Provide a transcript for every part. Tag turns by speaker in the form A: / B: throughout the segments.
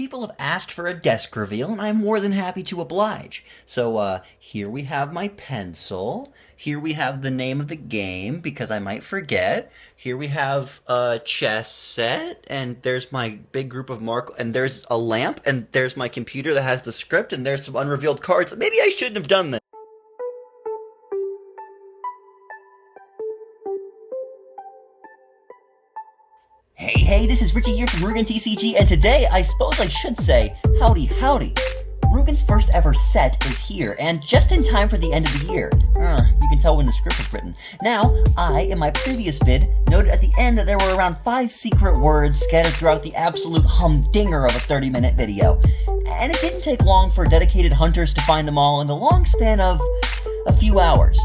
A: people have asked for a desk reveal, and I'm more than happy to oblige. So, here we have my pencil. Here we have the name of the game, because I might forget. Here we have a chess set, and there's my big group of and there's a lamp, and there's my computer that has the script, and there's some unrevealed cards. Maybe I shouldn't have done this. Hey, this is Richie here from Rougen TCG, and today I suppose I should say, howdy. Rougen's first ever set is here, and just in time for the end of the year. You can tell when the script was written. Now, I, in my previous vid, noted at the end that there were around 5 secret words scattered throughout the absolute humdinger of a 30-minute video. And it didn't take long for dedicated hunters to find them all in the long span of a few hours.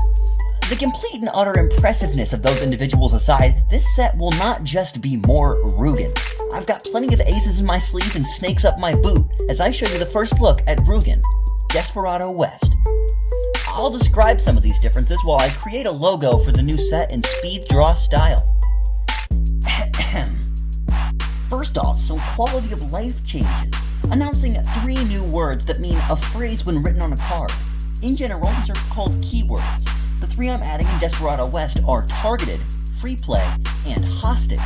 A: The complete and utter impressiveness of those individuals aside, this set will not just be more Rougen. I've got plenty of aces in my sleeve and snakes up my boot as I show you the first look at Rougen, Desperado West. I'll describe some of these differences while I create a logo for the new set in speed draw style. First off, some quality of life changes, announcing 3 new words that mean a phrase when written on a card. In general, these are called keywords. The 3 I'm adding in Desperado West are Targeted, Free Play, and Hostage.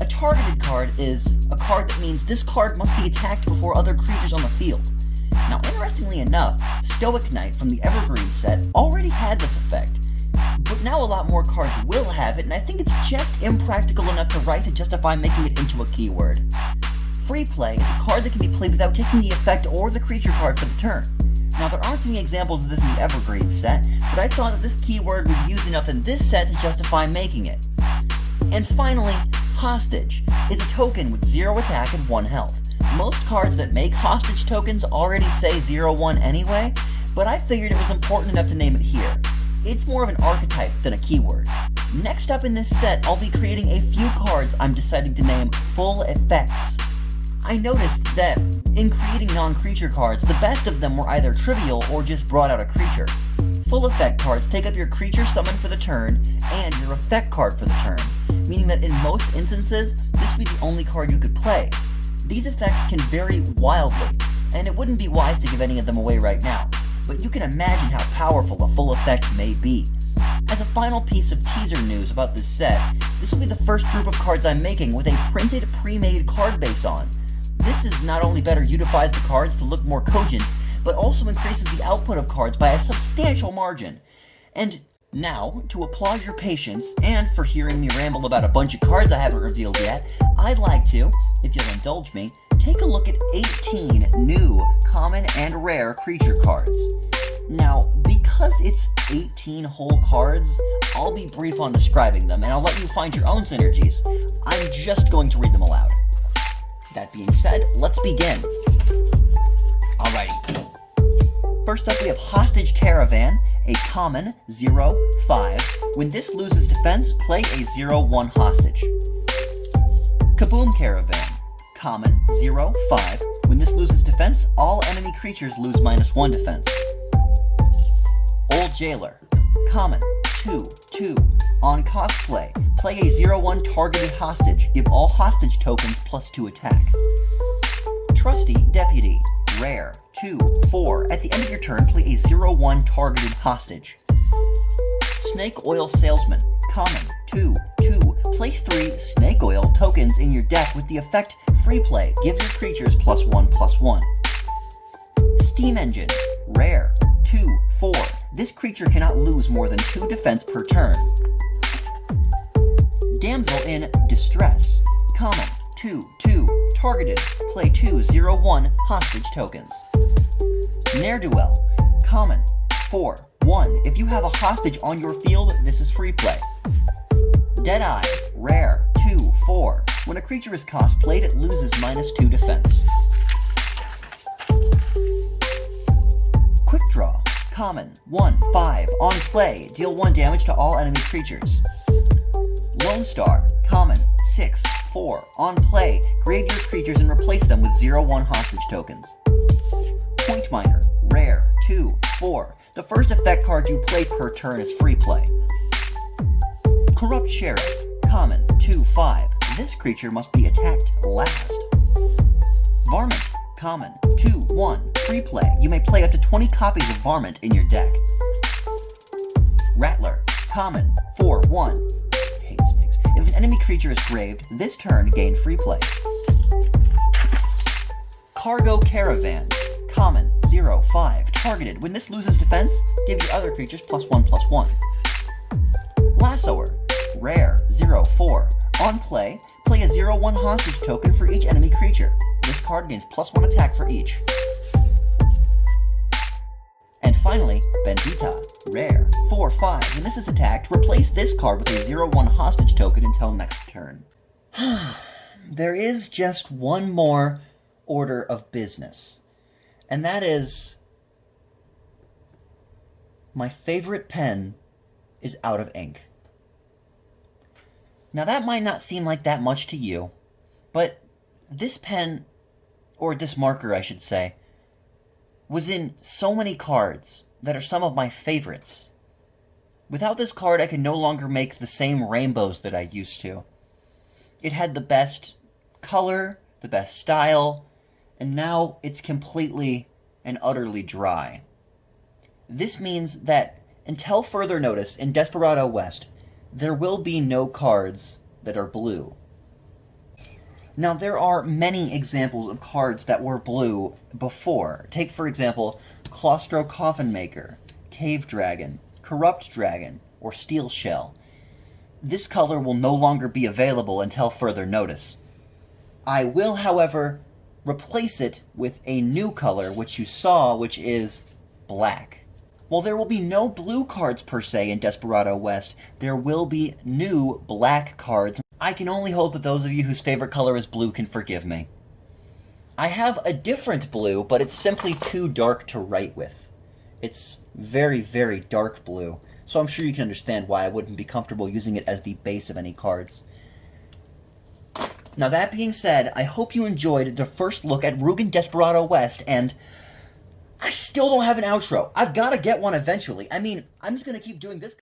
A: A targeted card is a card that means this card must be attacked before other creatures on the field. Now, interestingly enough, Stoic Knight from the Evergreen set already had this effect, but now a lot more cards will have it, and I think it's just impractical enough to write to justify making it into a keyword. Free Play is a card that can be played without taking the effect or the creature card for the turn. Now, there aren't any examples of this in the Evergreen set, but I thought that this keyword would be used enough in this set to justify making it. And finally, Hostage is a token with 0 attack and 1 health. Most cards that make hostage tokens already say 0-1 anyway, but I figured it was important enough to name it here. It's more of an archetype than a keyword. Next up in this set, I'll be creating a few cards I'm deciding to name Full Effects. I noticed that in creating non-creature cards, the best of them were either trivial or just brought out a creature. Full effect cards take up your creature summon for the turn and your effect card for the turn, meaning that in most instances, this would be the only card you could play. These effects can vary wildly, and it wouldn't be wise to give any of them away right now, but you can imagine how powerful a full effect may be. As a final piece of teaser news about this set, this will be the first group of cards I'm making with a printed, pre-made card base on. This is not only better unifies the cards to look more cogent, but also increases the output of cards by a substantial margin. And now, to applaud your patience, and for hearing me ramble about a bunch of cards I haven't revealed yet, I'd like to, if you'll indulge me, take a look at 18 new, common, and rare creature cards. Now, because it's 18 whole cards, I'll be brief on describing them, and I'll let you find your own synergies. I'm just going to read them aloud. That being said, let's begin. Alrighty. First up, we have Hostage Caravan, a common 0/5. When this loses defense, play a 0/1 hostage. Kaboom Caravan, common 0/5. When this loses defense, all enemy creatures lose -1 defense. Old Jailer, common 2/2. On cosplay, play a 0/1 targeted hostage. Give all hostage tokens +2 attack. Trusty Deputy, rare 2/4. At the end of your turn, play a 0/1 targeted hostage. Snake Oil Salesman, common 2/2. Place 3 snake oil tokens in your deck with the effect Free Play. Give your creatures +1/+1. Steam Engine, rare 2/4. This creature cannot lose more than 2 defense per turn. Damsel in Distress, common 2/2. Targeted, play 2 0/1 hostage tokens. Ne'er-do-well, common 4/1. If you have a hostage on your field, this is free play. Deadeye, rare 2/4. When a creature is cosplayed, it loses -2 defense. Quick Draw, common 1/5. On play, deal 1 damage to all enemy creatures. Lone Star, common 6/4. On play, grave your creatures and replace them with 0/1 hostage tokens. Point Miner, rare 2/4. The first effect card you play per turn is free play. Corrupt Sheriff, common 2/5. This creature must be attacked last. Varmint, Common, 2/1, free play. You may play up to 20 copies of Varmint in your deck. Rattler, common, 4/1. Hate snakes. If an enemy creature is graved, this turn gain free play. Cargo Caravan, common, 0/5, targeted. When this loses defense, give your other creatures +1/+1. Lassoer, rare, 0/4. On play, play a 0/1 hostage token for each enemy creature. This card gains +1 attack for each. And finally, Bendita, rare, 4/5. When this is attacked, replace this card with a 0/1 hostage token until next turn. There is just one more order of business, and that is my favorite pen is out of ink. Now that might not seem like that much to you, but this pen, or this marker I should say, was in so many cards that are some of my favorites. Without this card, I can no longer make the same rainbows that I used to. It had the best color, the best style, and now it's completely and utterly dry. This means that until further notice in Desperado West, there will be no cards that are blue. Now, there are many examples of cards that were blue before. Take, for example, Claustro Coffin Maker, Cave Dragon, Corrupt Dragon, or Steel Shell. This color will no longer be available until further notice. I will, however, replace it with a new color, which you saw, which is black. While there will be no blue cards per se in Desperado West, there will be new black cards. I can only hope that those of you whose favorite color is blue can forgive me. I have a different blue, but it's simply too dark to write with. It's very, very dark blue, so I'm sure you can understand why I wouldn't be comfortable using it as the base of any cards. Now that being said, I hope you enjoyed the first look at Rougen Desperado West, and I still don't have an outro. I've got to get one eventually. I mean, I'm just going to keep doing this.